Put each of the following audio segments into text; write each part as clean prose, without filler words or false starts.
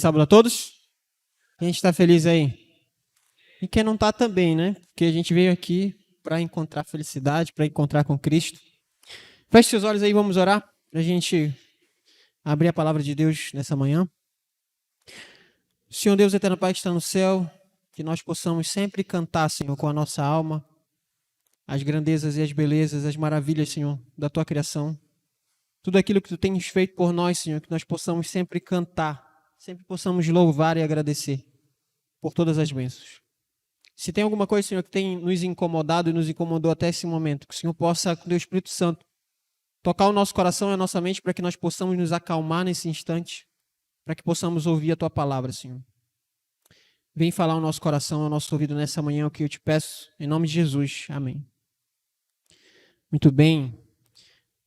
Sábado a todos? Quem está feliz aí? E quem não está também, né? Porque a gente veio aqui para encontrar felicidade, para encontrar com Cristo. Feche seus olhos aí, vamos orar, para a gente abrir a palavra de Deus nessa manhã. Senhor Deus, eterno Pai que está no céu, que nós possamos sempre cantar, Senhor, com a nossa alma, as grandezas e as belezas, as maravilhas, Senhor, da Tua criação. Tudo aquilo que Tu tens feito por nós, Senhor, que nós possamos sempre cantar, sempre possamos louvar e agradecer por todas as bênçãos. Se tem alguma coisa, Senhor, que tem nos incomodado e nos incomodou até esse momento, que o Senhor possa, com o Teu Espírito Santo, tocar o nosso coração e a nossa mente para que nós possamos nos acalmar nesse instante, para que possamos ouvir a Tua palavra, Senhor. Vem falar ao nosso coração, ao nosso ouvido nessa manhã, o que eu te peço, em nome de Jesus. Amém. Muito bem.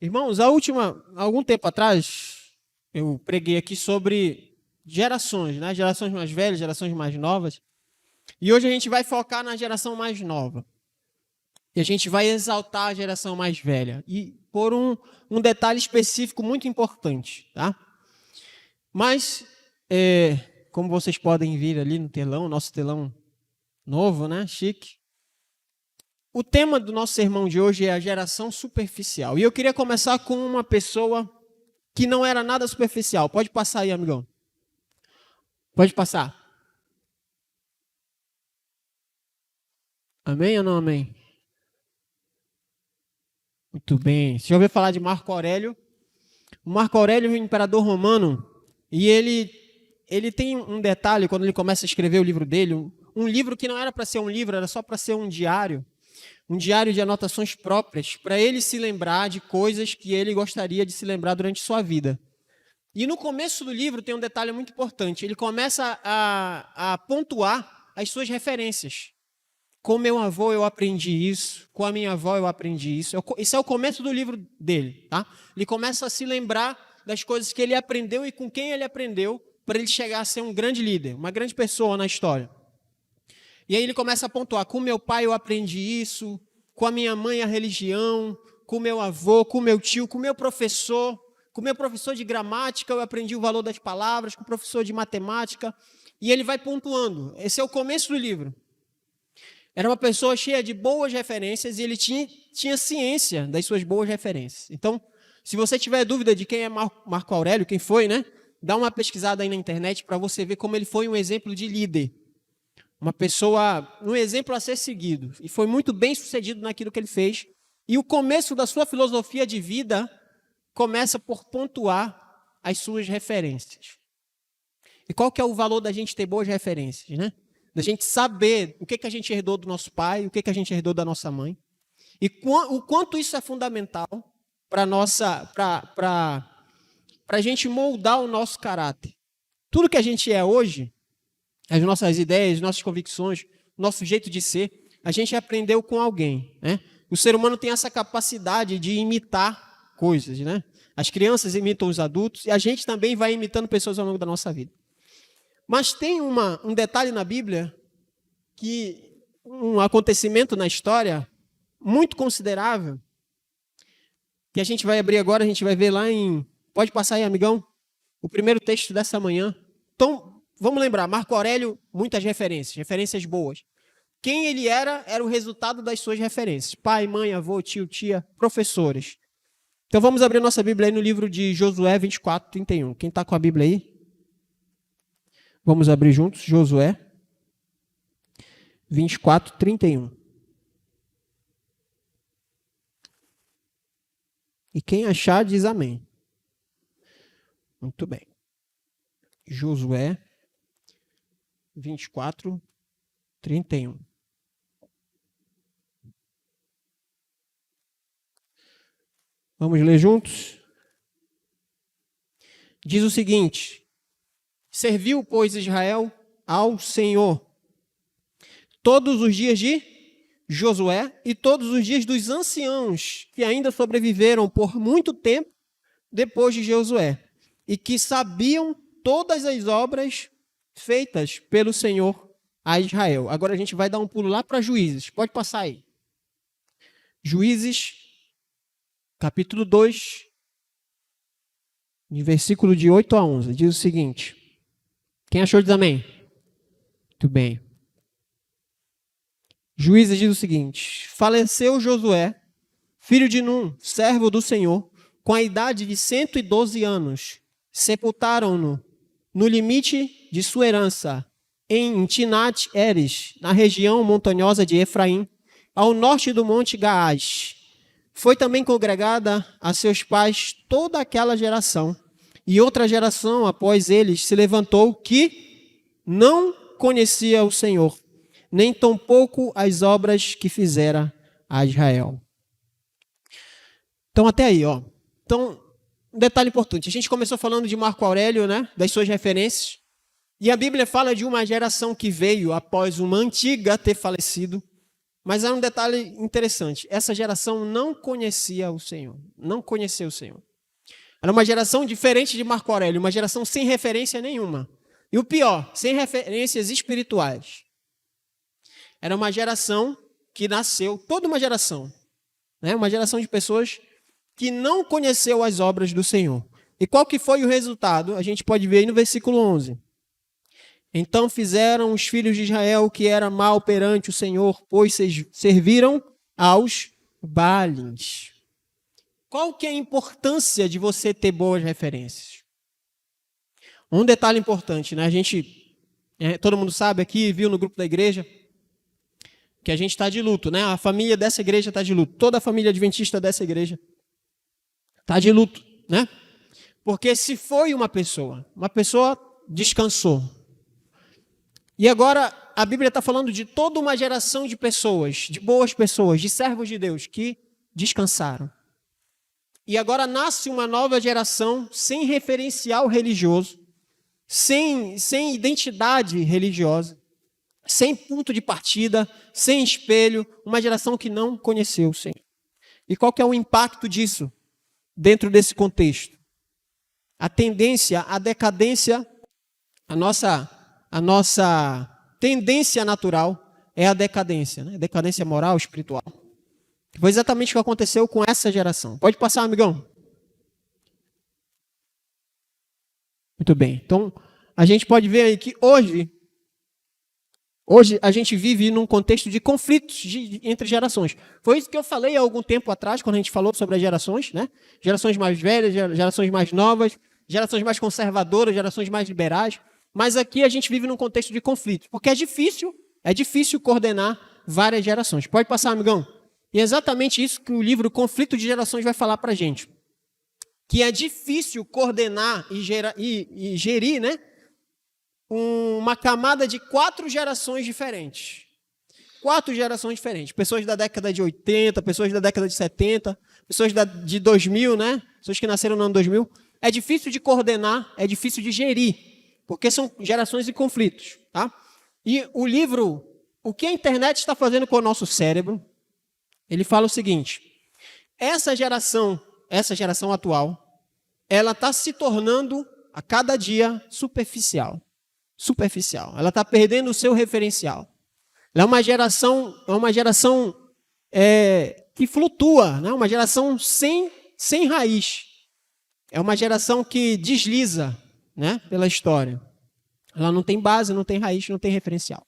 Irmãos, algum tempo atrás, eu preguei aqui sobre gerações, né? Gerações mais velhas, gerações mais novas. E hoje a gente vai focar na geração mais nova. E a gente vai exaltar a geração mais velha. E por um detalhe específico muito importante, tá? Mas, como vocês podem ver ali no telão, nosso telão novo, né? Chique. O tema do nosso sermão de hoje é a geração superficial. E eu queria começar com uma pessoa que não era nada superficial. Pode passar aí, amigão. Pode passar. Amém ou não amém? Muito bem. Você já ouviu falar de Marco Aurélio? O Marco Aurélio é um imperador romano e ele tem um detalhe quando ele começa a escrever o livro dele, um livro que não era para ser um livro, era só para ser um diário de anotações próprias, para ele se lembrar de coisas que ele gostaria de se lembrar durante sua vida. E no começo do livro tem um detalhe muito importante. Ele começa a pontuar as suas referências. Com meu avô eu aprendi isso, com a minha avó eu aprendi isso. Esse é o começo do livro dele, tá? Ele começa a se lembrar das coisas que ele aprendeu e com quem ele aprendeu, para ele chegar a ser um grande líder, uma grande pessoa na história. E aí ele começa a pontuar, com meu pai eu aprendi isso, com a minha mãe a religião, com meu avô, com meu tio, com meu professor de gramática eu aprendi o valor das palavras, com o professor de matemática, e ele vai pontuando. Esse é o começo do livro. Era uma pessoa cheia de boas referências e ele tinha ciência das suas boas referências. Então, se você tiver dúvida de quem é Marco Aurélio, quem foi, né? Dá uma pesquisada aí na internet para você ver como ele foi um exemplo de líder. Uma pessoa, um exemplo a ser seguido. E foi muito bem sucedido naquilo que ele fez. E o começo da sua filosofia de vida começa por pontuar as suas referências. E qual que é o valor da gente ter boas referências, né? Da gente saber o que a gente herdou do nosso pai, o que a gente herdou da nossa mãe. E o quanto isso é fundamental para a gente moldar o nosso caráter. Tudo que a gente é hoje, as nossas ideias, nossas convicções, nosso jeito de ser, a gente aprendeu com alguém, né? O ser humano tem essa capacidade de imitar coisas, né? As crianças imitam os adultos e a gente também vai imitando pessoas ao longo da nossa vida. Mas tem um detalhe na Bíblia, um acontecimento na história muito considerável, que a gente vai abrir agora, a gente vai ver lá em... Pode passar aí, amigão? O primeiro texto dessa manhã. Então, vamos lembrar, Marco Aurélio, muitas referências boas. Quem ele era o resultado das suas referências. Pai, mãe, avô, tio, tia, professores. Então vamos abrir nossa Bíblia aí no livro de Josué 24, 31. Quem está com a Bíblia aí? Vamos abrir juntos, Josué 24, 31. E quem achar, diz amém. Muito bem. Josué 24, 31. Vamos ler juntos? Diz o seguinte: serviu, pois, Israel ao Senhor todos os dias de Josué e todos os dias dos anciãos que ainda sobreviveram por muito tempo depois de Josué e que sabiam todas as obras feitas pelo Senhor a Israel. Agora a gente vai dar um pulo lá para Juízes. Pode passar aí. Juízes, capítulo 2, de versículo de 8 a 11, diz o seguinte: Quem achou diz amém? Muito bem. Juízes diz o seguinte: faleceu Josué, filho de Num, servo do Senhor, com a idade de 112 anos. Sepultaram-no no limite de sua herança, em Tinat-Eres, na região montanhosa de Efraim, ao norte do monte Gaás. Foi também congregada a seus pais toda aquela geração, e outra geração após eles se levantou que não conhecia o Senhor, nem tampouco as obras que fizera a Israel. Então, até aí, ó. Então, um detalhe importante. A gente começou falando de Marco Aurélio, né? Das suas referências. E a Bíblia fala de uma geração que veio após uma antiga ter falecido. Mas há um detalhe interessante. Essa geração não conhecia o Senhor. Não conheceu o Senhor. Era uma geração diferente de Marco Aurélio. Uma geração sem referência nenhuma. E o pior, sem referências espirituais. Era uma geração que nasceu, toda uma geração, né? Uma geração de pessoas que não conheceu as obras do Senhor. E qual que foi o resultado? A gente pode ver aí no versículo 11. Então fizeram os filhos de Israel o que era mal perante o Senhor, pois serviram aos Baalins. Qual que é a importância de você ter boas referências? Um detalhe importante, né? A gente, todo mundo sabe aqui, viu no grupo da igreja, que a gente está de luto, né? A família dessa igreja está de luto. Toda a família adventista dessa igreja está de luto, né? Porque se foi uma pessoa descansou. E agora a Bíblia está falando de toda uma geração de pessoas, de boas pessoas, de servos de Deus que descansaram. E agora nasce uma nova geração sem referencial religioso, sem identidade religiosa, sem ponto de partida, sem espelho, uma geração que não conheceu o Senhor. E qual que é o impacto disso dentro desse contexto? A tendência, a decadência, a nossa tendência natural é a decadência, né? Decadência moral, espiritual. Foi exatamente o que aconteceu com essa geração. Pode passar, amigão. Muito bem. Então, a gente pode ver aí que hoje a gente vive num contexto de conflitos entre gerações. Foi isso que eu falei há algum tempo atrás, quando a gente falou sobre as gerações, né? Gerações mais velhas, gerações mais novas, gerações mais conservadoras, gerações mais liberais. Mas aqui a gente vive num contexto de conflito, porque é difícil coordenar várias gerações. Pode passar, amigão. E é exatamente isso que o livro Conflito de Gerações vai falar para a gente. Que é difícil coordenar e gerir, né? Uma camada de 4 gerações diferentes. 4 gerações diferentes. Pessoas da década de 80, pessoas da década de 70, pessoas de 2000, né? Pessoas que nasceram no ano 2000. É difícil de coordenar, é difícil de gerir, porque são gerações em conflitos, tá? E o livro, o que a internet está fazendo com o nosso cérebro, ele fala o seguinte: essa geração atual, ela está se tornando a cada dia superficial. Ela está perdendo o seu referencial. Ela é uma geração que flutua, né? Uma geração sem raiz. É uma geração que desliza, né? Pela história. Ela não tem base, não tem raiz, não tem referencial.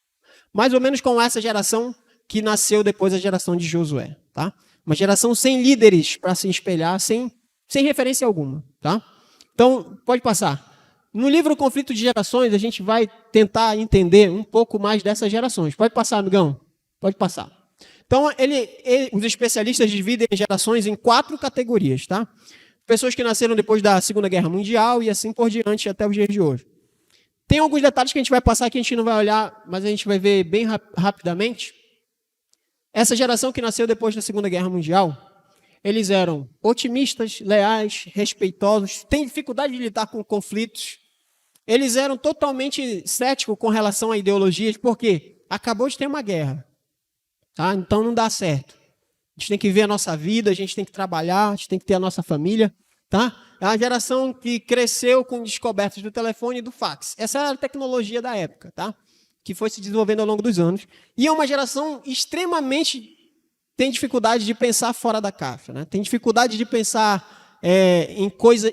Mais ou menos como essa geração que nasceu depois da geração de Josué, tá? Uma geração sem líderes para se espelhar, sem referência alguma, tá? Então, pode passar. No livro Conflito de Gerações, a gente vai tentar entender um pouco mais dessas gerações. Pode passar, amigão? Pode passar. Então, os especialistas dividem as gerações em 4 categorias, tá? Pessoas que nasceram depois da Segunda Guerra Mundial e assim por diante até os dias de hoje. Tem alguns detalhes que a gente vai passar que a gente não vai olhar, mas a gente vai ver bem rapidamente. Essa geração que nasceu depois da Segunda Guerra Mundial, eles eram otimistas, leais, respeitosos, têm dificuldade de lidar com conflitos. Eles eram totalmente céticos com relação a ideologias, porque acabou de ter uma guerra, tá? Então não dá certo. A gente tem que ver a nossa vida, a gente tem que trabalhar, a gente tem que ter a nossa família, tá? É uma geração que cresceu com descobertas do telefone e do fax. Essa era a tecnologia da época, tá? Que foi se desenvolvendo ao longo dos anos. E é uma geração extremamente... tem dificuldade de pensar fora da caixa, né? Tem dificuldade de pensar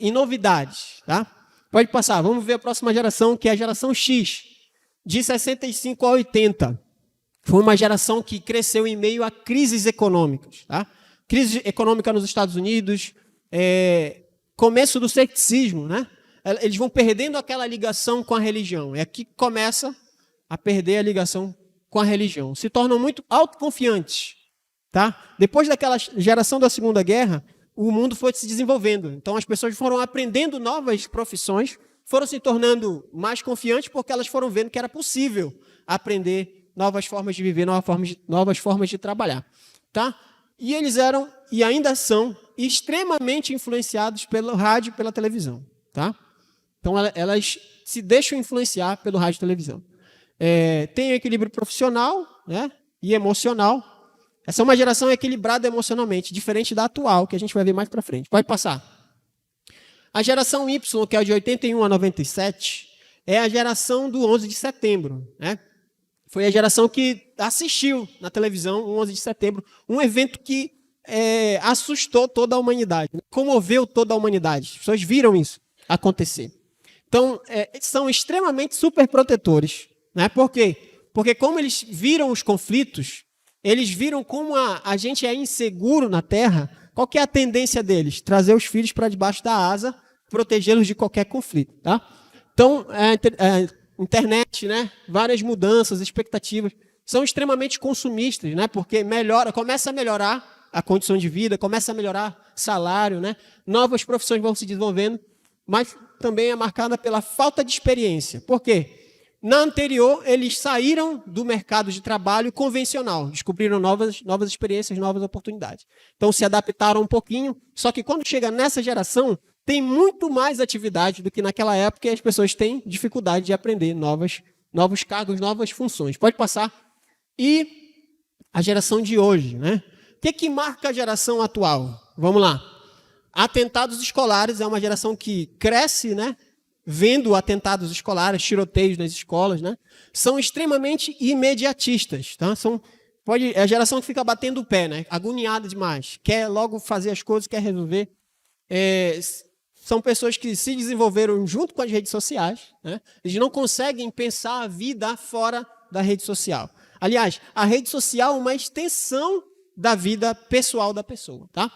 em novidades, tá? Pode passar. Vamos ver a próxima geração, que é a geração X, de 65 a 80. Foi uma geração que cresceu em meio a crises econômicas. Tá? Crise econômica nos Estados Unidos, começo do ceticismo, né? Eles vão perdendo aquela ligação com a religião. É aqui que começa a perder a ligação com a religião. Se tornam muito autoconfiantes. Tá? Depois daquela geração da Segunda Guerra, o mundo foi se desenvolvendo. Então, as pessoas foram aprendendo novas profissões, foram se tornando mais confiantes porque elas foram vendo que era possível aprender novas formas de viver, novas formas de trabalhar. Tá? E eles eram, e ainda são, extremamente influenciados pelo rádio e pela televisão. Tá? Então, elas se deixam influenciar pelo rádio e televisão. Tem o equilíbrio profissional, né, e emocional. Essa é uma geração equilibrada emocionalmente, diferente da atual, que a gente vai ver mais para frente. Pode passar. A geração Y, que é de 81 a 97, é a geração do 11 de setembro. Né? Foi a geração que assistiu na televisão o 11 de setembro, um evento que assustou toda a humanidade, comoveu toda a humanidade. As pessoas viram isso acontecer. Então, são extremamente superprotetores. Né? Por quê? Porque como eles viram os conflitos, eles viram como a gente é inseguro na Terra. Qual que é a tendência deles? Trazer os filhos para debaixo da asa, protegê-los de qualquer conflito. Tá? Então, internet, né? Várias mudanças, expectativas, são extremamente consumistas, né? Porque começa a melhorar a condição de vida, começa a melhorar salário, né? Novas profissões vão se desenvolvendo, mas também é marcada pela falta de experiência. Por quê? Na anterior, eles saíram do mercado de trabalho convencional, descobriram novas experiências, novas oportunidades. Então, se adaptaram um pouquinho, só que quando chega nessa geração, tem muito mais atividade do que naquela época e as pessoas têm dificuldade de aprender novos cargos, novas funções. Pode passar. E a geração de hoje, né? O que marca a geração atual? Vamos lá. Atentados escolares é uma geração que cresce, né? Vendo atentados escolares, tiroteios nas escolas, né? São extremamente imediatistas. Tá? É a geração que fica batendo o pé, né? Agoniada demais, quer logo fazer as coisas, quer resolver. São pessoas que se desenvolveram junto com as redes sociais. Né? Eles não conseguem pensar a vida fora da rede social. Aliás, a rede social é uma extensão da vida pessoal da pessoa. Tá?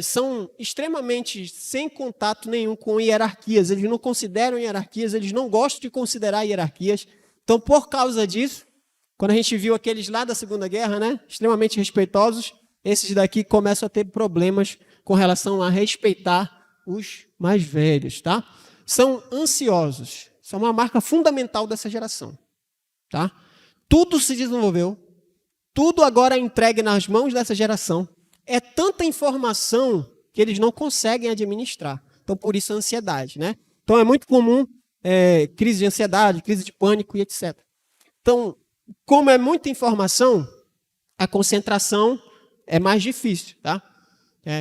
São extremamente sem contato nenhum com hierarquias. Eles não consideram hierarquias, eles não gostam de considerar hierarquias. Então, por causa disso, quando a gente viu aqueles lá da Segunda Guerra, né, extremamente respeitosos, esses daqui começam a ter problemas com relação a respeitar os mais velhos. Tá? São ansiosos. Isso é uma marca fundamental dessa geração. Tá? Tudo se desenvolveu, tudo agora é entregue nas mãos dessa geração. É tanta informação que eles não conseguem administrar. Então, por isso a ansiedade. Né? Então, é muito comum crise de ansiedade, crise de pânico e etc. Então, como é muita informação, a concentração é mais difícil. Tá?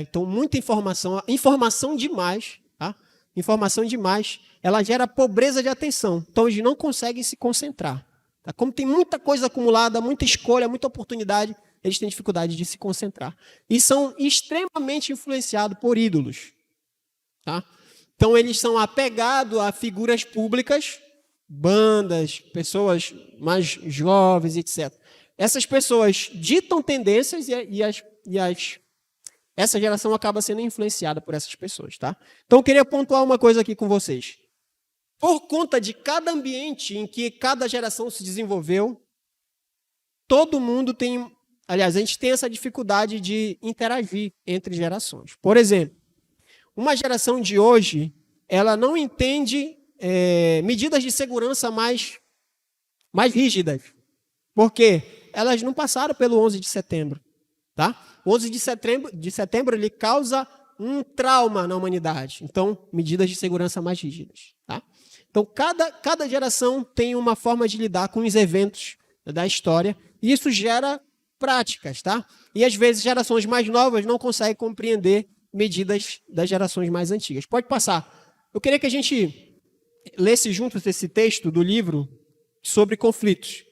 Então, muita informação demais, tá? Informação demais, ela gera pobreza de atenção. Então, eles não conseguem se concentrar. Tá? Como tem muita coisa acumulada, muita escolha, muita oportunidade, eles têm dificuldade de se concentrar. E são extremamente influenciados por ídolos. Tá? Então, eles são apegados a figuras públicas, bandas, pessoas mais jovens, etc. Essas pessoas ditam tendências essa geração acaba sendo influenciada por essas pessoas. Tá? Então, eu queria pontuar uma coisa aqui com vocês. Por conta de cada ambiente em que cada geração se desenvolveu, todo mundo tem... Aliás, a gente tem essa dificuldade de interagir entre gerações. Por exemplo, uma geração de hoje, ela não entende medidas de segurança mais rígidas. Por quê? Elas não passaram pelo 11 de setembro. Tá? O 11 de setembro ele causa um trauma na humanidade. Então, medidas de segurança mais rígidas. Tá? Então, cada geração tem uma forma de lidar com os eventos da história, e isso gera práticas, tá? E às vezes gerações mais novas não conseguem compreender medidas das gerações mais antigas. Pode passar. Eu queria que a gente lesse juntos esse texto do livro sobre conflitos.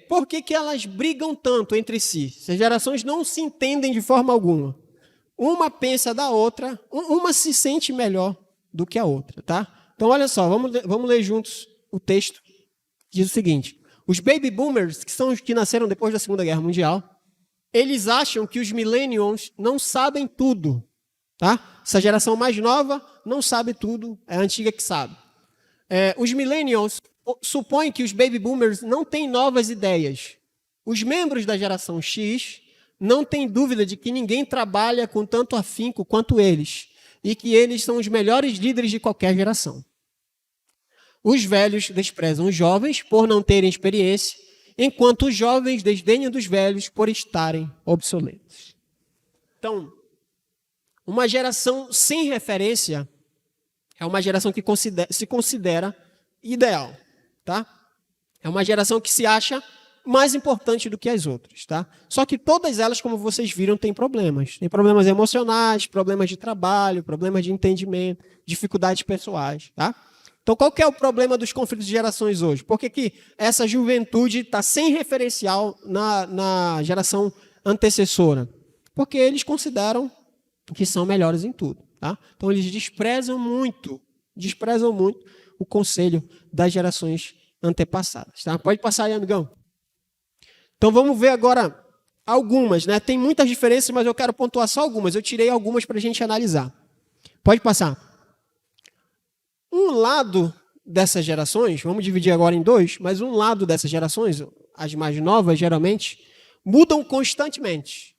Por que elas brigam tanto entre si? Se as gerações não se entendem de forma alguma. Uma pensa da outra, uma se sente melhor do que a outra, tá? Então, olha só, vamos ler juntos o texto. Diz o seguinte: os baby boomers, que são os que nasceram depois da Segunda Guerra Mundial, eles acham que os millennials não sabem tudo, tá? Essa geração mais nova não sabe tudo, é a antiga que sabe. Os millennials supõem que os baby boomers não têm novas ideias. Os membros da geração X não têm dúvida de que ninguém trabalha com tanto afinco quanto eles e que eles são os melhores líderes de qualquer geração. Os velhos desprezam os jovens por não terem experiência, enquanto os jovens desdenham dos velhos por estarem obsoletos. Então, uma geração sem referência é uma geração que se considera ideal, tá? É uma geração que se acha mais importante do que as outras, tá? Só que todas elas, como vocês viram, têm problemas. Tem problemas emocionais, problemas de trabalho, problemas de entendimento, dificuldades pessoais, tá? Então, qual que é o problema dos conflitos de gerações hoje? Por que essa juventude está sem referencial na geração antecessora? Porque eles consideram que são melhores em tudo, tá? Então, eles desprezam muito o conselho das gerações antepassadas, tá? Pode passar aí, amigão. Então, vamos ver agora algumas, né? Tem muitas diferenças, mas eu quero pontuar só algumas. Eu tirei algumas para a gente analisar. Pode passar. Um lado dessas gerações, vamos dividir agora em dois, mas um lado dessas gerações, as mais novas, geralmente, mudam constantemente.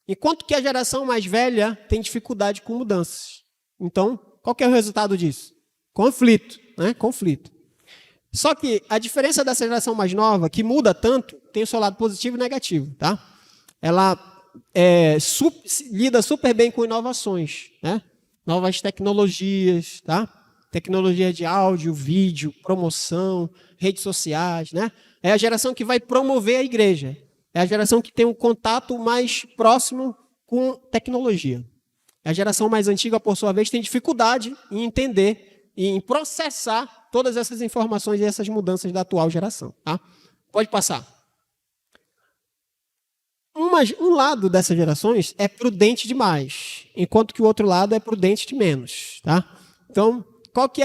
Enquanto que a geração mais velha tem dificuldade com mudanças. Então, qual que é o resultado disso? Conflito, né? Conflito. Só que a diferença dessa geração mais nova, que muda tanto, tem o seu lado positivo e negativo, tá? Ela lida super bem com inovações, né? Novas tecnologias, tá? Tecnologia de áudio, vídeo, promoção, redes sociais, né? É a geração que vai promover a igreja. É a geração que tem um contato mais próximo com tecnologia. A geração mais antiga, por sua vez, tem dificuldade em entender e em processar todas essas informações e essas mudanças da atual geração, tá? Pode passar. Um lado dessas gerações é prudente demais, enquanto que o outro lado é prudente de menos, tá? Então, qual que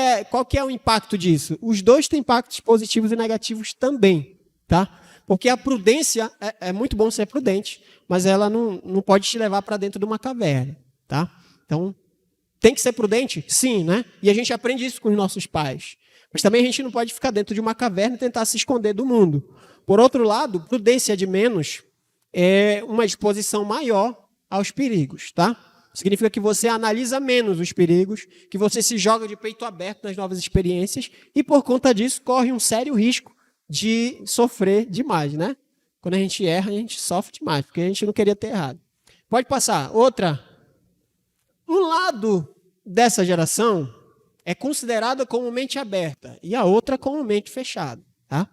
é o impacto disso? Os dois têm impactos positivos e negativos também, tá? Porque a prudência, é muito bom ser prudente, mas ela não pode te levar para dentro de uma caverna, tá? Então, tem que ser prudente? Sim, né? E a gente aprende isso com os nossos pais. Mas também a gente não pode ficar dentro de uma caverna e tentar se esconder do mundo. Por outro lado, prudência de menos é uma exposição maior aos perigos, tá? Significa que você analisa menos os perigos, que você se joga de peito aberto nas novas experiências e, por conta disso, corre um sério risco de sofrer demais, né? Quando a gente erra, a gente sofre demais, porque a gente não queria ter errado. Pode passar. Outra. Um lado dessa geração é considerada como mente aberta e a outra como mente fechada, tá?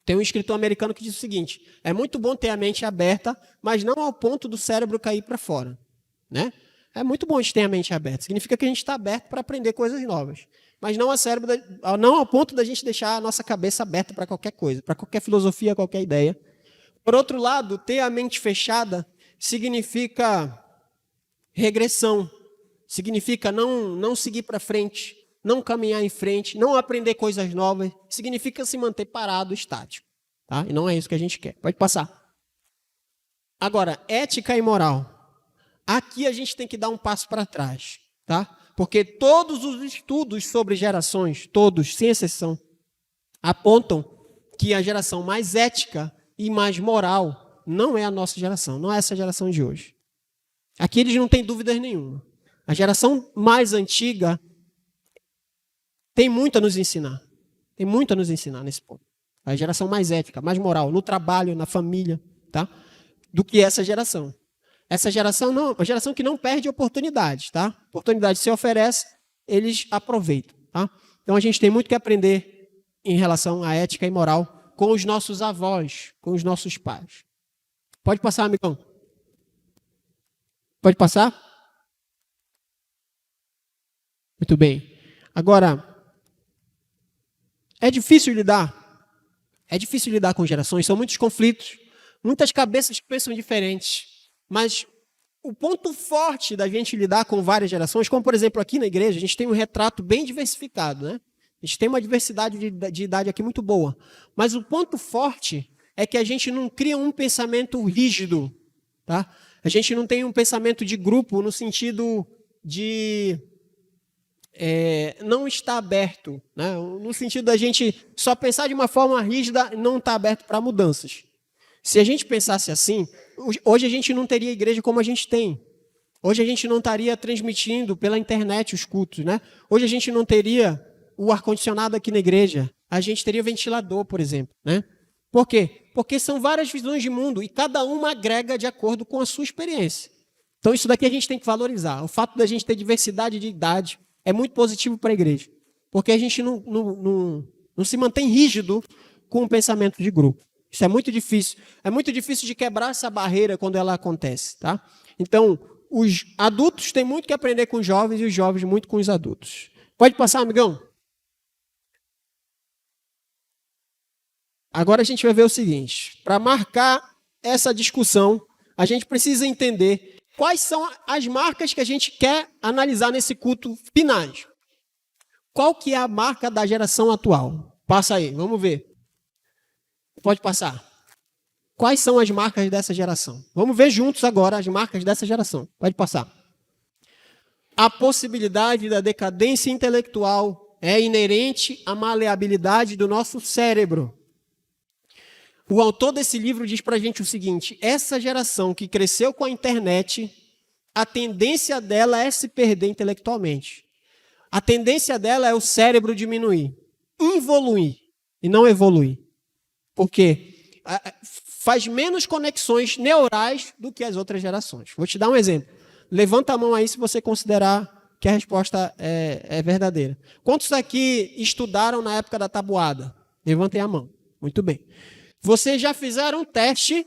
Tem um escritor americano que diz o seguinte: é muito bom ter a mente aberta, mas não ao ponto do cérebro cair para fora, né? É muito bom a gente ter a mente aberta. Significa que a gente está aberto para aprender coisas novas, mas não ao ponto da gente deixar a nossa cabeça aberta para qualquer coisa, para qualquer filosofia, qualquer ideia. Por outro lado, ter a mente fechada significa regressão, significa não seguir para frente, não caminhar em frente, não aprender coisas novas, significa se manter parado, estático, tá? E não é isso que a gente quer. Pode passar. Agora, ética e moral. Aqui a gente tem que dar um passo para trás, tá? Porque todos os estudos sobre gerações, todos, sem exceção, apontam que a geração mais ética e mais moral não é a nossa geração, não é essa geração de hoje. Aqui eles não têm dúvidas nenhuma. A geração mais antiga tem muito a nos ensinar. Tem muito a nos ensinar nesse ponto. A geração mais ética, mais moral, no trabalho, na família, tá? Do que essa geração. Essa geração não, uma geração que não perde oportunidades, tá? Oportunidade se oferece, eles aproveitam, tá? Então a gente tem muito que aprender em relação à ética e moral com os nossos avós, com os nossos pais. Pode passar, amigão. Pode passar? Muito bem. Agora, é difícil lidar com gerações, são muitos conflitos, muitas cabeças que pensam diferentes, mas o ponto forte da gente lidar com várias gerações, como, por exemplo, aqui na igreja, a gente tem um retrato bem diversificado, né? A gente tem uma diversidade de idade aqui muito boa. Mas o ponto forte é que a gente não cria um pensamento rígido, tá? A gente não tem um pensamento de grupo no sentido de não estar aberto, né? No sentido da gente só pensar de uma forma rígida e não estar aberto para mudanças. Se a gente pensasse assim, hoje a gente não teria igreja como a gente tem. Hoje a gente não estaria transmitindo pela internet os cultos, né? Hoje a gente não teria o ar-condicionado aqui na igreja. A gente teria ventilador, por exemplo, né? Por quê? Porque são várias visões de mundo e cada uma agrega de acordo com a sua experiência. Então isso daqui a gente tem que valorizar. O fato da gente ter diversidade de idade é muito positivo para a igreja. Porque a gente não se mantém rígido com o pensamento de grupo. Isso é muito difícil. É muito difícil de quebrar essa barreira quando ela acontece, tá? Então, os adultos têm muito que aprender com os jovens e os jovens muito com os adultos. Pode passar, amigão? Agora a gente vai ver o seguinte. Para marcar essa discussão, a gente precisa entender quais são as marcas que a gente quer analisar nesse culto finais. Qual que é a marca da geração atual? Passa aí, vamos ver. Pode passar. Quais são as marcas dessa geração? Vamos ver juntos agora as marcas dessa geração. Pode passar. A possibilidade da decadência intelectual é inerente à maleabilidade do nosso cérebro. O autor desse livro diz para a gente o seguinte: essa geração que cresceu com a internet, a tendência dela é se perder intelectualmente. A tendência dela é o cérebro diminuir, involuir e não evoluir. Por quê? Faz menos conexões neurais do que as outras gerações. Vou te dar um exemplo. Levanta a mão aí se você considerar que a resposta é verdadeira. Quantos aqui estudaram na época da tabuada? Levantem a mão. Muito bem. Vocês já fizeram um teste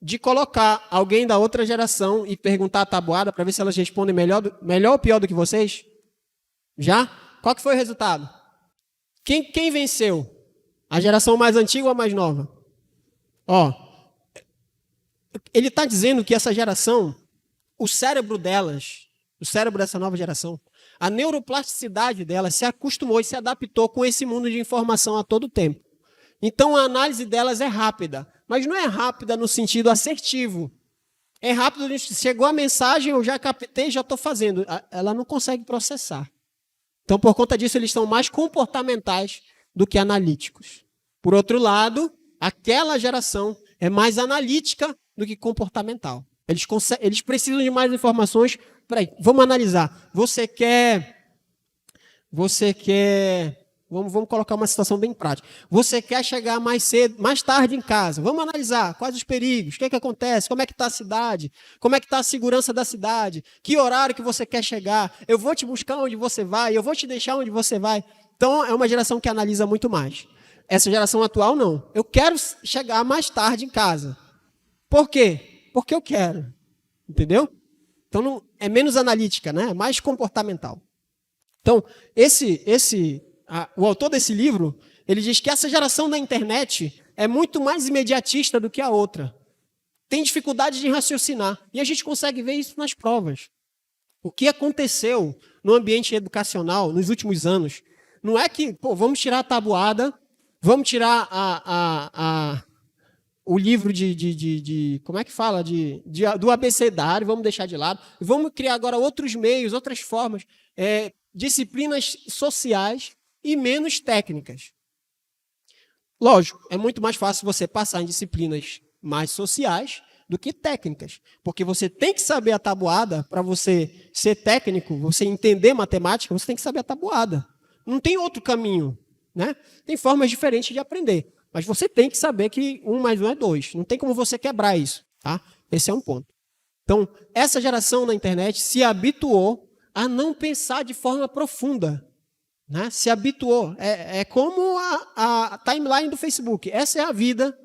de colocar alguém da outra geração e perguntar a tabuada para ver se elas respondem melhor ou pior do que vocês? Já? Qual que foi o resultado? Quem venceu? A geração mais antiga ou a mais nova? Ó, ele está dizendo que essa geração, o cérebro delas, o cérebro dessa nova geração, a neuroplasticidade delas se acostumou e se adaptou com esse mundo de informação a todo tempo. Então a análise delas é rápida, mas não é rápida no sentido assertivo. É rápido, chegou a mensagem, eu já captei, já estou fazendo. Ela não consegue processar. Então, por conta disso, eles são mais comportamentais do que analíticos. Por outro lado, aquela geração é mais analítica do que comportamental. Eles precisam de mais informações. Peraí, vamos analisar. Você quer... Vamos colocar uma situação bem prática. Você quer chegar mais cedo, mais tarde em casa. Vamos analisar quais os perigos, o que acontece, como é que está a cidade, como é que está a segurança da cidade, que horário que você quer chegar, eu vou te buscar onde você vai, eu vou te deixar onde você vai. Então, é uma geração que analisa muito mais. Essa geração atual, não. Eu quero chegar mais tarde em casa. Por quê? Porque eu quero. Entendeu? Então, não, é menos analítica, né? É mais comportamental. Então, o autor desse livro, ele diz que essa geração da internet é muito mais imediatista do que a outra. Tem dificuldade de raciocinar. E a gente consegue ver isso nas provas. O que aconteceu no ambiente educacional nos últimos anos não é que, vamos tirar a tabuada, vamos tirar o livro como é que fala? Do abecedário, vamos deixar de lado. Vamos criar agora outros meios, outras formas, disciplinas sociais e menos técnicas. Lógico, é muito mais fácil você passar em disciplinas mais sociais do que técnicas, porque você tem que saber a tabuada para você ser técnico, você entender matemática, você tem que saber a tabuada. Não tem outro caminho, né? Tem formas diferentes de aprender, mas você tem que saber que 1 mais 1 é 2. Não tem como você quebrar isso, tá? Esse é um ponto. Então, essa geração na internet se habituou a não pensar de forma profunda, né? Se habituou. É como a timeline do Facebook. Essa é a vida.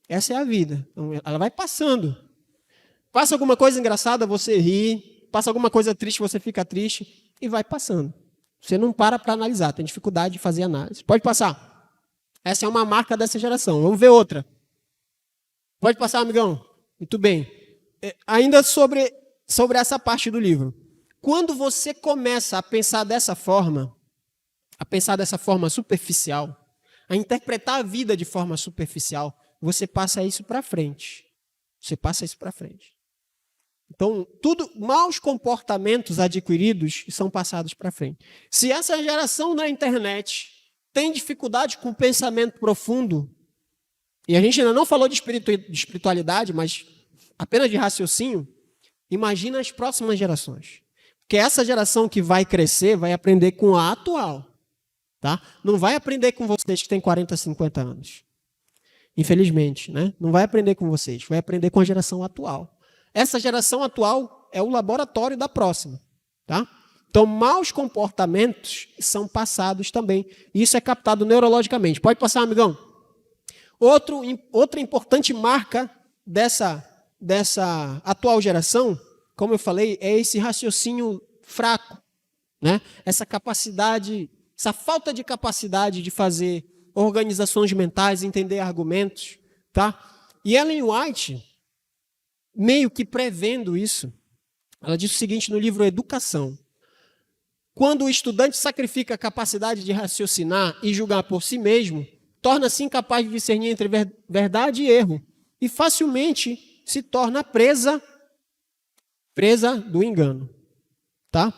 Essa é a vida. Então, ela vai passando. Passa alguma coisa engraçada, você ri. Passa alguma coisa triste, você fica triste. E vai passando. Você não para analisar. Tem dificuldade de fazer análise. Pode passar. Essa é uma marca dessa geração. Vamos ver outra. Pode passar, amigão. Muito bem. Ainda sobre sobre essa parte do livro. Quando você começa a pensar dessa forma superficial, a interpretar a vida de forma superficial, você passa isso para frente. Você passa isso para frente. Então, maus comportamentos adquiridos são passados para frente. Se essa geração na internet tem dificuldade com o pensamento profundo, e a gente ainda não falou de espiritualidade, mas apenas de raciocínio, imagina as próximas gerações. Porque essa geração que vai crescer vai aprender com a atual. Tá? Não vai aprender com vocês que têm 40, 50 anos. Infelizmente, né? Não vai aprender com vocês, vai aprender com a geração atual. Essa geração atual é o laboratório da próxima. Tá? Então, maus comportamentos são passados também. Isso é captado neurologicamente. Pode passar, amigão? Outra importante marca dessa atual geração, como eu falei, é esse raciocínio fraco, né? Essa falta de capacidade de fazer organizações mentais, entender argumentos, tá? E Ellen White, meio que prevendo isso, ela diz o seguinte no livro Educação: quando o estudante sacrifica a capacidade de raciocinar e julgar por si mesmo, torna-se incapaz de discernir entre verdade e erro e facilmente se torna presa do engano, tá?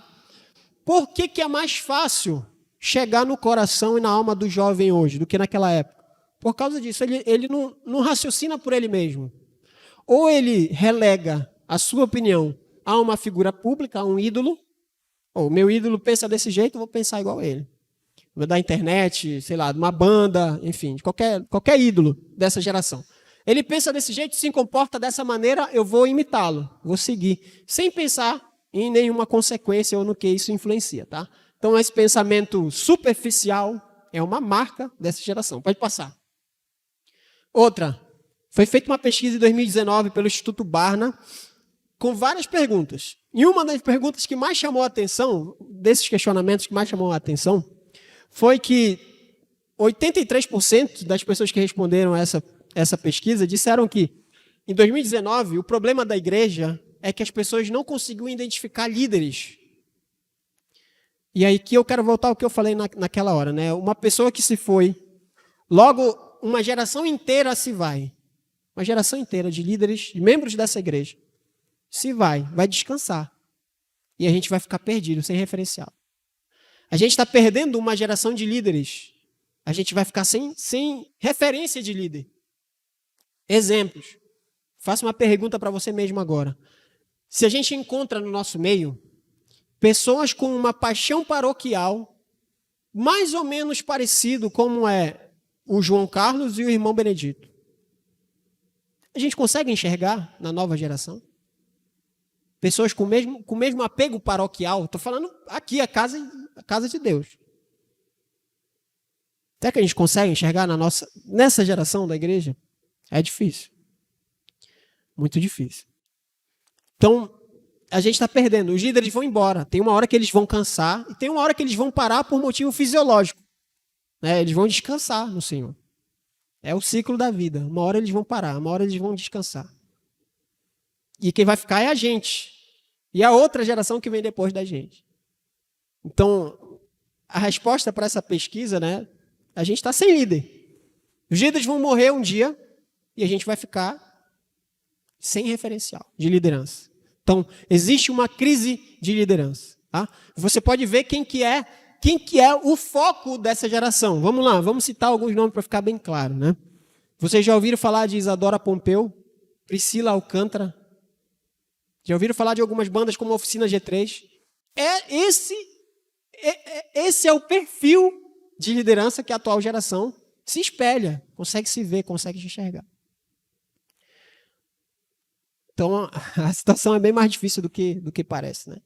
Por que é mais fácil chegar no coração e na alma do jovem hoje do que naquela época? Por causa disso, ele não raciocina por ele mesmo. Ou ele relega a sua opinião a uma figura pública, a um ídolo, ou meu ídolo pensa desse jeito, eu vou pensar igual a ele. Da internet, sei lá, de uma banda, enfim, de qualquer ídolo dessa geração. Ele pensa desse jeito, se comporta dessa maneira, eu vou imitá-lo, vou seguir, sem pensar em nenhuma consequência ou no que isso influencia, tá? Então, esse pensamento superficial é uma marca dessa geração. Pode passar. Outra, foi feita uma pesquisa em 2019 pelo Instituto Barna, com várias perguntas. E uma das perguntas que mais chamou a atenção, desses questionamentos que mais chamou a atenção, foi que 83% das pessoas que responderam a essa pesquisa disseram que, em 2019, o problema da igreja é que as pessoas não conseguiam identificar líderes. E aí que eu quero voltar ao que eu falei naquela hora, né? Uma pessoa que se foi, logo uma geração inteira se vai. Uma geração inteira de líderes, de membros dessa igreja, se vai descansar. E a gente vai ficar perdido, sem referencial. A gente está perdendo uma geração de líderes. A gente vai ficar sem referência de líder. Exemplos. Faço uma pergunta para você mesmo agora. Se a gente encontra no nosso meio pessoas com uma paixão paroquial mais ou menos parecido como é o João Carlos e o irmão Benedito, a gente consegue enxergar na nova geração? Pessoas com o mesmo apego paroquial. Estou falando aqui, a casa de Deus. Será que a gente consegue enxergar nessa geração da igreja? É difícil. Muito difícil. Então, a gente está perdendo. Os líderes vão embora. Tem uma hora que eles vão cansar e tem uma hora que eles vão parar por motivo fisiológico. Né? Eles vão descansar no Senhor. É o ciclo da vida. Uma hora eles vão parar, uma hora eles vão descansar. E quem vai ficar é a gente. E a outra geração que vem depois da gente. Então, a resposta para essa pesquisa, né? A gente está sem líder. Os líderes vão morrer um dia e a gente vai ficar sem referencial de liderança. Então, existe uma crise de liderança. Tá? Você pode ver quem que é o foco dessa geração. Vamos lá, vamos citar alguns nomes para ficar bem claro. Né? Vocês já ouviram falar de Isadora Pompeu, Priscila Alcântara? Já ouviram falar de algumas bandas como Oficina G3? Esse é o perfil de liderança que a atual geração se espelha, consegue se ver, consegue se enxergar. Então, a situação é bem mais difícil do que parece. Né?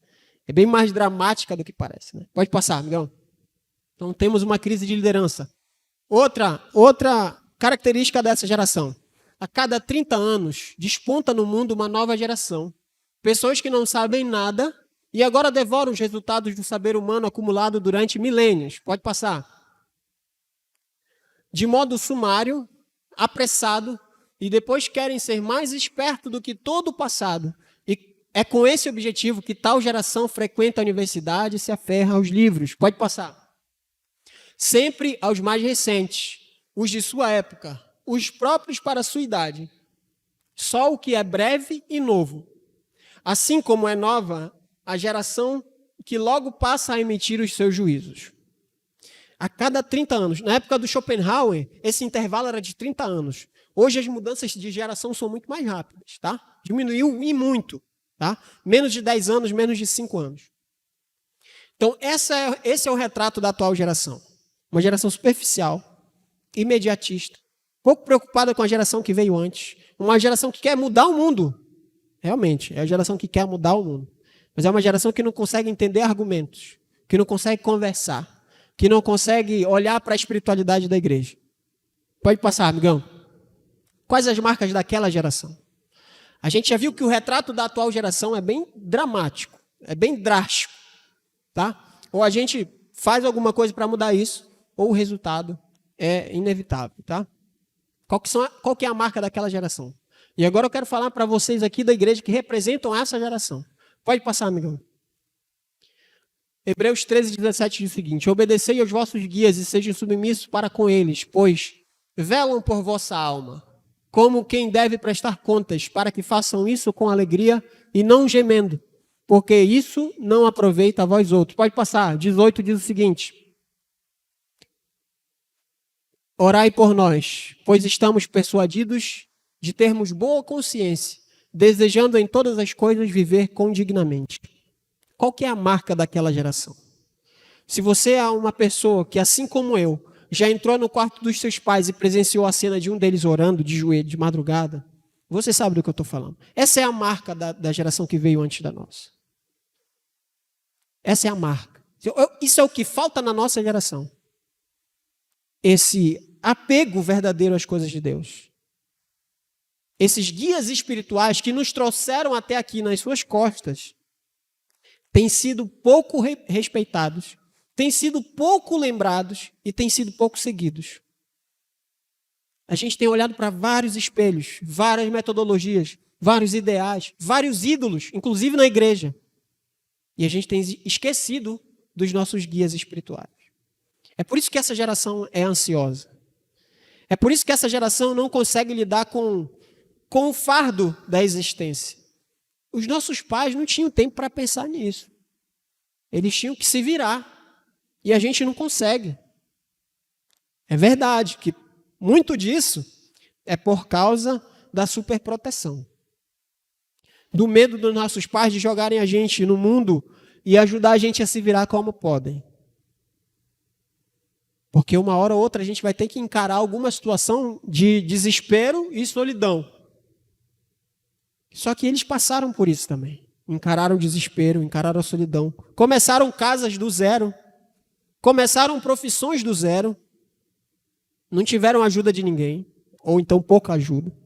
É bem mais dramática do que parece. Né? Pode passar, amigão. Então, temos uma crise de liderança. Outra característica dessa geração. A cada 30 anos, desponta no mundo uma nova geração. Pessoas que não sabem nada e agora devoram os resultados do saber humano acumulado durante milênios. Pode passar. De modo sumário, apressado, e depois querem ser mais espertos do que todo o passado É com esse objetivo que tal geração frequenta a universidade e se aferra aos livros. Pode passar. Sempre aos mais recentes, os de sua época, os próprios para a sua idade. Só o que é breve e novo. Assim como é nova a geração que logo passa a emitir os seus juízos. A cada 30 anos. Na época do Schopenhauer, esse intervalo era de 30 anos. Hoje as mudanças de geração são muito mais rápidas, tá? Diminuiu e muito, tá? Menos de 10 anos, menos de 5 anos. Então, esse é o retrato da atual geração. Uma geração superficial, imediatista, pouco preocupada com a geração que veio antes. Uma geração que quer mudar o mundo. Realmente, é a geração que quer mudar o mundo. Mas é uma geração que não consegue entender argumentos, que não consegue conversar, que não consegue olhar para a espiritualidade da igreja. Pode passar, amigão. Quais as marcas daquela geração? A gente já viu que o retrato da atual geração é bem dramático, é bem drástico, tá? Ou a gente faz alguma coisa para mudar isso, ou o resultado é inevitável, tá? Qual que é a marca daquela geração? E agora eu quero falar para vocês aqui da igreja que representam essa geração. Pode passar, amigão. Hebreus 13, 17 diz o seguinte: obedecei aos vossos guias e sejam submissos para com eles, pois velam por vossa alma, como quem deve prestar contas, para que façam isso com alegria e não gemendo, porque isso não aproveita a vós outros. Pode passar. 18 diz o seguinte: orai por nós, pois estamos persuadidos de termos boa consciência, desejando em todas as coisas viver condignamente. Qual que é a marca daquela geração? Se você é uma pessoa que, assim como eu, já entrou no quarto dos seus pais e presenciou a cena de um deles orando de joelho, de madrugada, você sabe do que eu estou falando. Essa é a marca da geração que veio antes da nossa. Essa é a marca. Isso é o que falta na nossa geração. Esse apego verdadeiro às coisas de Deus. Esses guias espirituais que nos trouxeram até aqui nas suas costas têm sido pouco respeitados, têm sido pouco lembrados e têm sido pouco seguidos. A gente tem olhado para vários espelhos, várias metodologias, vários ideais, vários ídolos, inclusive na igreja. E a gente tem esquecido dos nossos guias espirituais. É por isso que essa geração é ansiosa. É por isso que essa geração não consegue lidar com o fardo da existência. Os nossos pais não tinham tempo para pensar nisso. Eles tinham que se virar. E a gente não consegue. É verdade que muito disso é por causa da superproteção. Do medo dos nossos pais de jogarem a gente no mundo e ajudar a gente a se virar como podem. Porque uma hora ou outra a gente vai ter que encarar alguma situação de desespero e solidão. Só que eles passaram por isso também. Encararam o desespero, encararam a solidão. Começaram casas do zero. Começaram profissões do zero. Não tiveram ajuda de ninguém. Ou então pouca ajuda.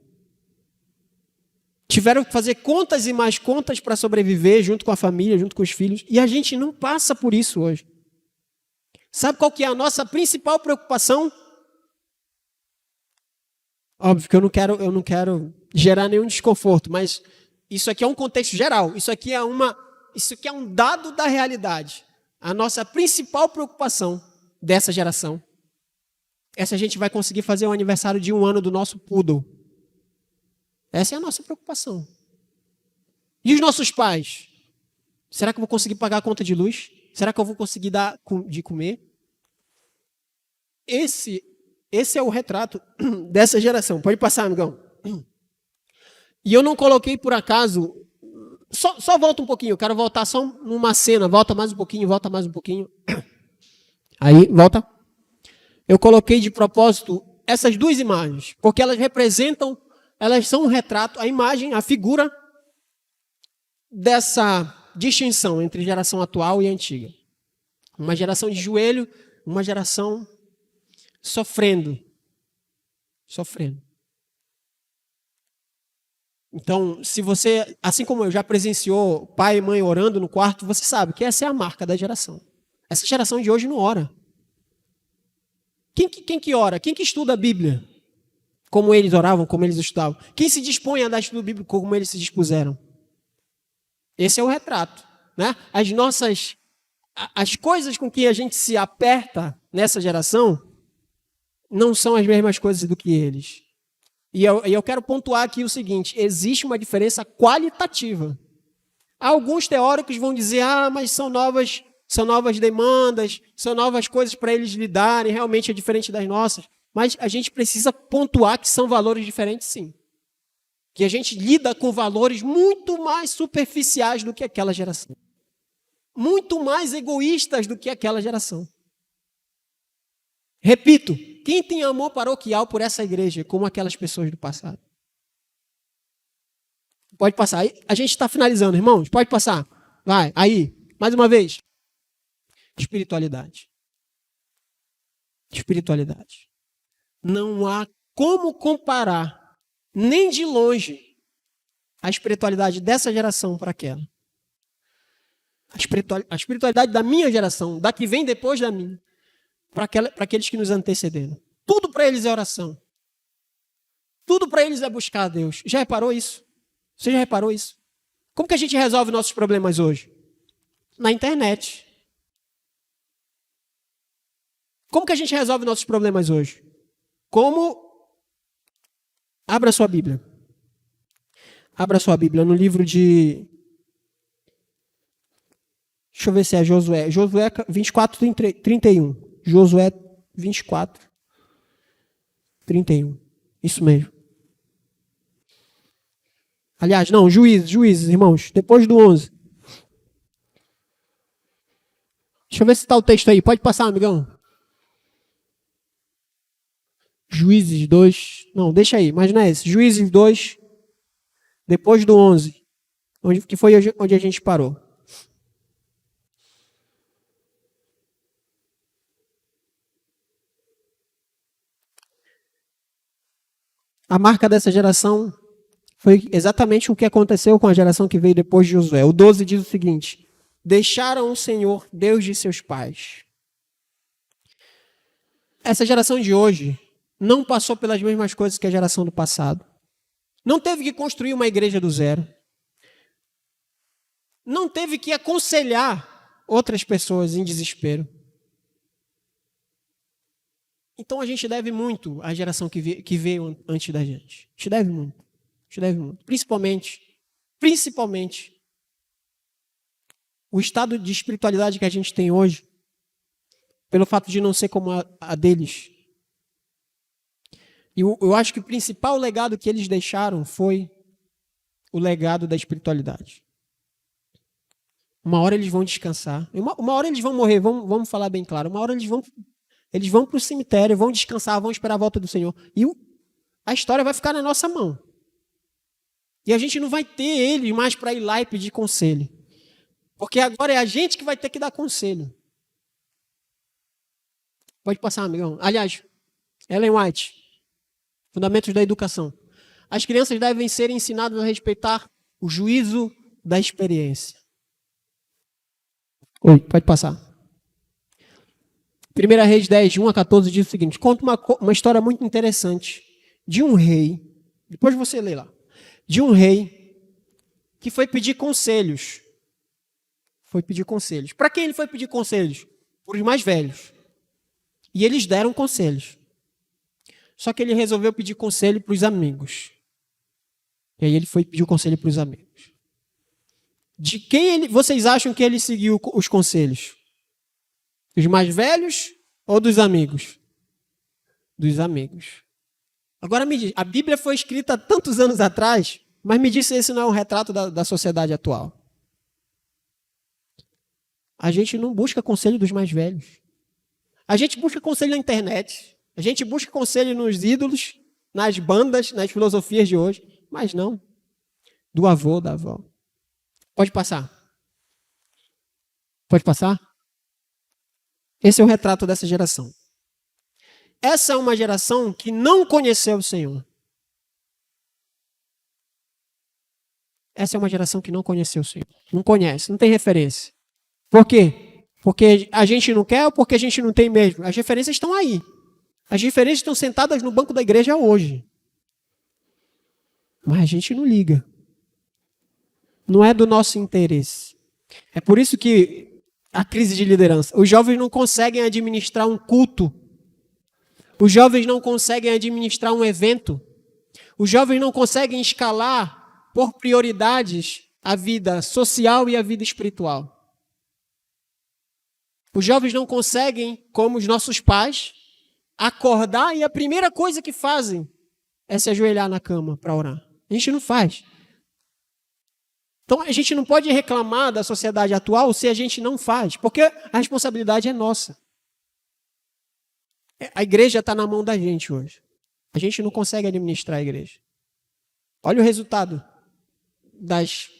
Tiveram que fazer contas e mais contas para sobreviver junto com a família, junto com os filhos. E a gente não passa por isso hoje. Sabe qual que é a nossa principal preocupação? Óbvio que eu não quero gerar nenhum desconforto, mas isso aqui é um contexto geral. Isso aqui é um dado da realidade. A nossa principal preocupação dessa geração é se a gente vai conseguir fazer o aniversário de 1 ano do nosso poodle. Essa é a nossa preocupação. E os nossos pais? Será que eu vou conseguir pagar a conta de luz? Será que eu vou conseguir dar de comer? Esse é o retrato dessa geração. Pode passar, amigão. E eu não coloquei por acaso... Só volta um pouquinho. Eu quero voltar só numa cena. Volta mais um pouquinho, volta mais um pouquinho. Aí, volta. Eu coloquei de propósito essas duas imagens, porque elas representam, elas são um retrato, a imagem, a figura dessa distinção entre geração atual e antiga. Uma geração de joelho, uma geração sofrendo. Então, se você, assim como eu, já presenciou pai e mãe orando no quarto, você sabe que essa é a marca da geração. Essa geração de hoje não ora. Quem que ora? Quem que estuda a Bíblia? Como eles oravam, como eles estudavam? Quem se dispõe a dar estudo bíblico como eles se dispuseram? Esse é o retrato, né? As coisas com que a gente se aperta nessa geração não são as mesmas coisas do que eles. E eu quero pontuar aqui o seguinte: existe uma diferença qualitativa. Alguns teóricos vão dizer, mas são novas demandas, são novas coisas para eles lidarem, realmente é diferente das nossas. Mas a gente precisa pontuar que são valores diferentes, sim. Que a gente lida com valores muito mais superficiais do que aquela geração. Muito mais egoístas do que aquela geração. Repito, quem tem amor paroquial por essa igreja, como aquelas pessoas do passado? Pode passar. A gente está finalizando, irmãos. Pode passar. Vai, aí. Mais uma vez. Espiritualidade. Espiritualidade. Não há como comparar, nem de longe, a espiritualidade dessa geração para aquela. A espiritualidade da minha geração, da que vem depois da minha, para aqueles que nos antecederam. Tudo para eles é oração. Tudo para eles é buscar a Deus. Já reparou isso? Você já reparou isso? Como que a gente resolve nossos problemas hoje? Na internet. Como que a gente resolve nossos problemas hoje? Abra sua Bíblia. Abra sua Bíblia no livro de... Deixa eu ver se é Josué. Josué 24, 31. Josué 24, 31. Isso mesmo. Aliás, não, Juízes, irmãos. Depois do 11. Deixa eu ver se está o texto aí. Pode passar, amigão. Juízes 2. Não, deixa aí, mas não é esse. Juízes 2, depois do 11. Que foi onde a gente parou. A marca dessa geração foi exatamente o que aconteceu com a geração que veio depois de Josué. O 12 diz o seguinte: deixaram o Senhor, Deus de seus pais. Essa geração de hoje não passou pelas mesmas coisas que a geração do passado. Não teve que construir uma igreja do zero. Não teve que aconselhar outras pessoas em desespero. Então a gente deve muito à geração que veio antes da gente. A gente deve muito. A gente deve muito. Principalmente, o estado de espiritualidade que a gente tem hoje, pelo fato de não ser como a deles. E eu acho que o principal legado que eles deixaram foi o legado da espiritualidade. Uma hora eles vão descansar. Uma hora eles vão morrer, vamos falar bem claro. Uma hora eles vão para o cemitério, vão descansar, vão esperar a volta do Senhor. E a história vai ficar na nossa mão. E a gente não vai ter eles mais para ir lá e pedir conselho. Porque agora é a gente que vai ter que dar conselho. Pode passar, amigão. Aliás, Ellen White, Fundamentos da Educação. As crianças devem ser ensinadas a respeitar o juízo da experiência. Oi, pode passar. 1 Reis 10, de 1 a 14, diz o seguinte: conta uma história muito interessante de um rei, depois você lê lá, de um rei que foi pedir conselhos. Foi pedir conselhos. Para quem ele foi pedir conselhos? Para os mais velhos. E eles deram conselhos. Só que ele resolveu pedir conselho para os amigos. E aí ele foi pedir o conselho para os amigos. De quem vocês acham que ele seguiu os conselhos? Dos mais velhos ou dos amigos? Dos amigos. Agora me diz, a Bíblia foi escrita há tantos anos atrás, mas me diz se esse não é um retrato da sociedade atual. A gente não busca conselho dos mais velhos. A gente busca conselho na internet. A gente busca conselho nos ídolos, nas bandas, nas filosofias de hoje. Mas não do avô, da avó. Pode passar. Pode passar? Esse é o retrato dessa geração. Essa é uma geração que não conheceu o Senhor. Essa é uma geração que não conheceu o Senhor. Não conhece, não tem referência. Por quê? Porque a gente não quer ou porque a gente não tem mesmo? As referências estão aí. As referências estão sentadas no banco da igreja hoje. Mas a gente não liga. Não é do nosso interesse. É por isso que a crise de liderança. Os jovens não conseguem administrar um culto. Os jovens não conseguem administrar um evento. Os jovens não conseguem escalar por prioridades a vida social e a vida espiritual. Os jovens não conseguem, como os nossos pais, acordar e a primeira coisa que fazem é se ajoelhar na cama para orar. A gente não faz. Então a gente não pode reclamar da sociedade atual se a gente não faz, porque a responsabilidade é nossa. A igreja está na mão da gente hoje. A gente não consegue administrar a igreja. Olha o resultado das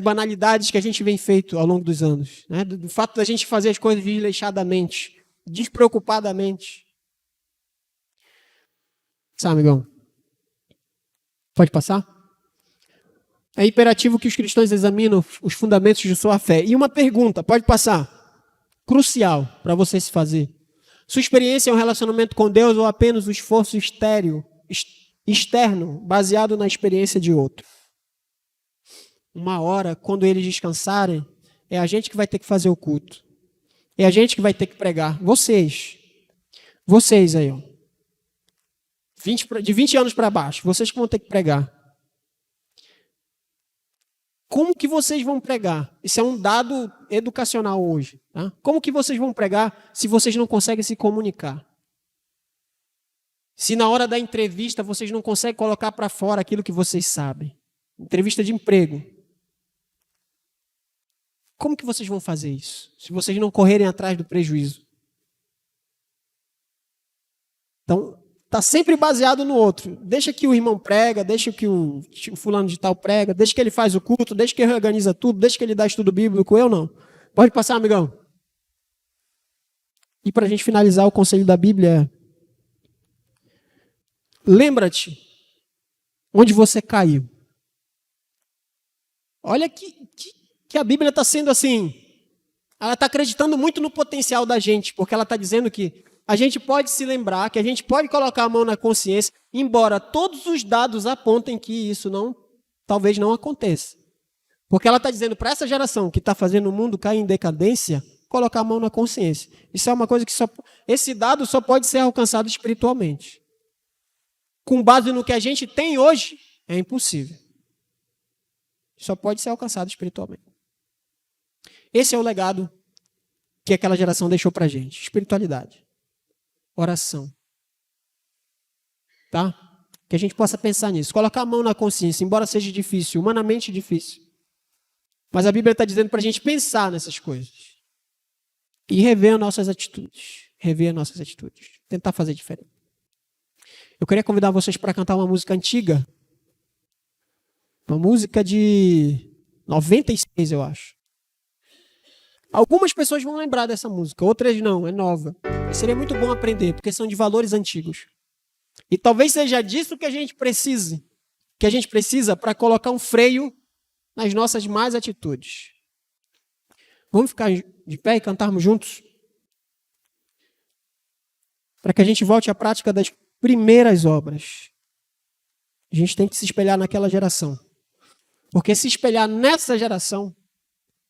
banalidades que a gente vem feito ao longo dos anos. Né? Do fato da gente fazer as coisas desleixadamente, despreocupadamente. Sabe, amigão? Pode passar? É imperativo que os cristãos examinem os fundamentos de sua fé. E uma pergunta, pode passar? Crucial para você se fazer. Sua experiência é um relacionamento com Deus ou apenas um esforço externo, baseado na experiência de outro? Uma hora, quando eles descansarem, é a gente que vai ter que fazer o culto. É a gente que vai ter que pregar. Vocês aí, ó. De 20 anos para baixo, vocês que vão ter que pregar. Como que vocês vão pregar? Isso é um dado educacional hoje. Tá? Como que vocês vão pregar se vocês não conseguem se comunicar? Se na hora da entrevista vocês não conseguem colocar para fora aquilo que vocês sabem? Entrevista de emprego. Como que vocês vão fazer isso? Se vocês não correrem atrás do prejuízo. Então, está sempre baseado no outro. Deixa que o irmão prega, deixa que o fulano de tal prega, deixa que ele faz o culto, deixa que ele organiza tudo, deixa que ele dá estudo bíblico, eu não. Pode passar, amigão. E para a gente finalizar, o conselho da Bíblia é: lembra-te onde você caiu. Olha que a Bíblia está sendo assim, ela está acreditando muito no potencial da gente, porque ela está dizendo que a gente pode se lembrar, que a gente pode colocar a mão na consciência, embora todos os dados apontem que isso talvez não aconteça. Porque ela está dizendo para essa geração que está fazendo o mundo cair em decadência, colocar a mão na consciência. Isso é uma coisa que esse dado só pode ser alcançado espiritualmente. Com base no que a gente tem hoje, é impossível. Só pode ser alcançado espiritualmente. Esse é o legado que aquela geração deixou para a gente. Espiritualidade. Oração. Tá? Que a gente possa pensar nisso. Colocar a mão na consciência, embora seja difícil, humanamente difícil. Mas a Bíblia está dizendo para a gente pensar nessas coisas. E rever nossas atitudes. Tentar fazer diferente. Eu queria convidar vocês para cantar uma música antiga. Uma música de 96, eu acho. Algumas pessoas vão lembrar dessa música, outras não, é nova. E seria muito bom aprender, porque são de valores antigos. E talvez seja disso que a gente precisa para colocar um freio nas nossas más atitudes. Vamos ficar de pé e cantarmos juntos? Para que a gente volte à prática das primeiras obras. A gente tem que se espelhar naquela geração. Porque se espelhar nessa geração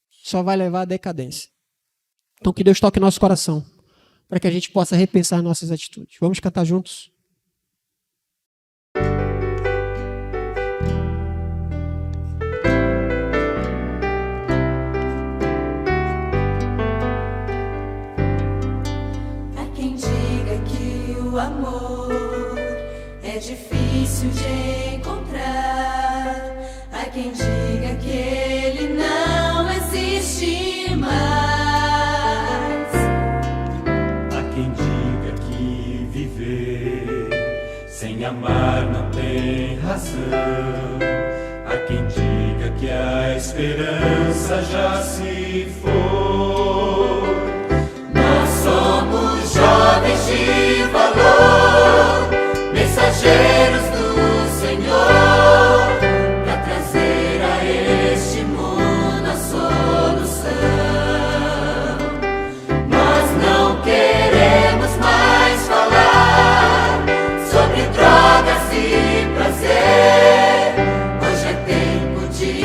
só vai levar à decadência. Então que Deus toque nosso coração para que a gente possa repensar nossas atitudes. Vamos cantar juntos? Há quem diga que o amor é difícil de encontrar. Há quem diga que ele não existe mais. Há quem diga que viver sem amar não tem razão. Há quem diga que a esperança já se foi. Nós somos jovens de valor, mensageiros do Senhor, para trazer a este mundo a solução. Nós não queremos mais falar sobre drogas e prazer. Hoje é tempo de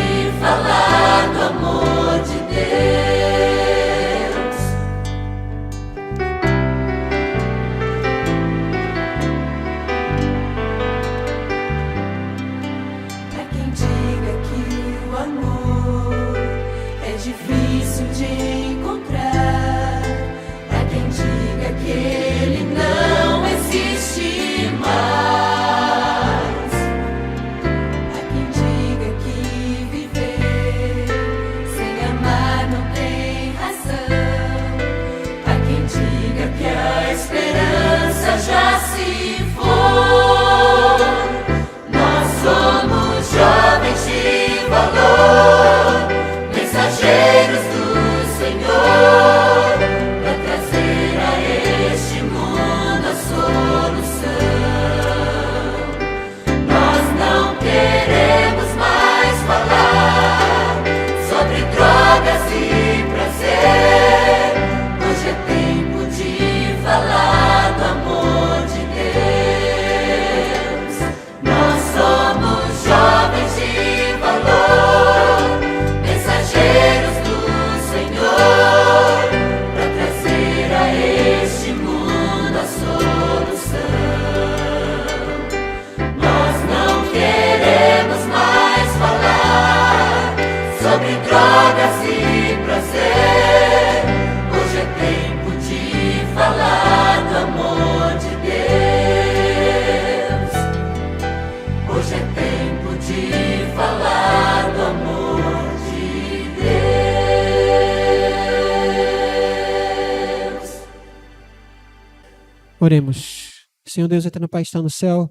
Oremos. Senhor Deus eterno Pai, está no céu.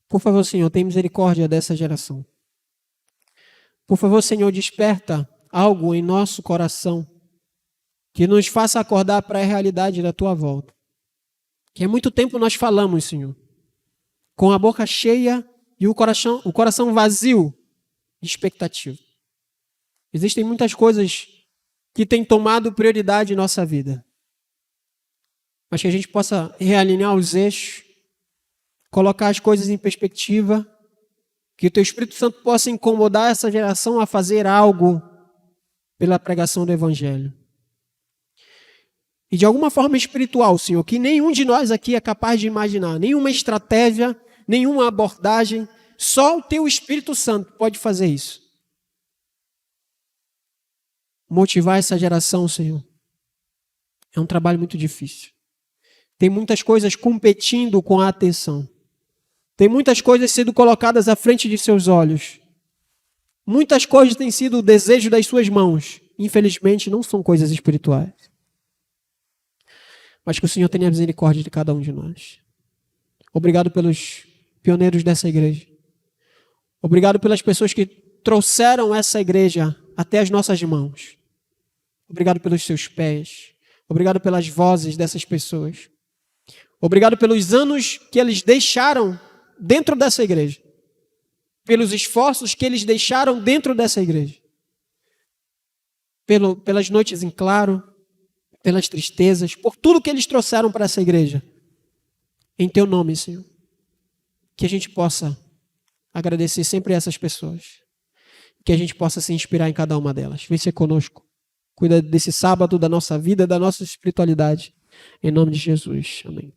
Por favor, Senhor, tem misericórdia dessa geração. Por favor, Senhor, desperta algo em nosso coração que nos faça acordar para a realidade da Tua volta. Que há muito tempo nós falamos, Senhor, com a boca cheia e o coração vazio de expectativa. Existem muitas coisas que têm tomado prioridade em nossa vida. Mas que a gente possa realinhar os eixos, colocar as coisas em perspectiva, que o Teu Espírito Santo possa incomodar essa geração a fazer algo pela pregação do Evangelho. E de alguma forma espiritual, Senhor, que nenhum de nós aqui é capaz de imaginar, nenhuma estratégia, nenhuma abordagem, só o Teu Espírito Santo pode fazer isso. Motivar essa geração, Senhor, é um trabalho muito difícil. Tem muitas coisas competindo com a atenção. Tem muitas coisas sendo colocadas à frente de seus olhos. Muitas coisas têm sido o desejo das suas mãos. Infelizmente, não são coisas espirituais. Mas que o Senhor tenha misericórdia de cada um de nós. Obrigado pelos pioneiros dessa igreja. Obrigado pelas pessoas que trouxeram essa igreja até as nossas mãos. Obrigado pelos seus pés. Obrigado pelas vozes dessas pessoas. Obrigado pelos anos que eles deixaram dentro dessa igreja. Pelos esforços que eles deixaram dentro dessa igreja. Pelas noites em claro, pelas tristezas, por tudo que eles trouxeram para essa igreja. Em Teu nome, Senhor. Que a gente possa agradecer sempre a essas pessoas. Que a gente possa se inspirar em cada uma delas. Vem ser conosco. Cuida desse sábado, da nossa vida, da nossa espiritualidade. Em nome de Jesus. Amém.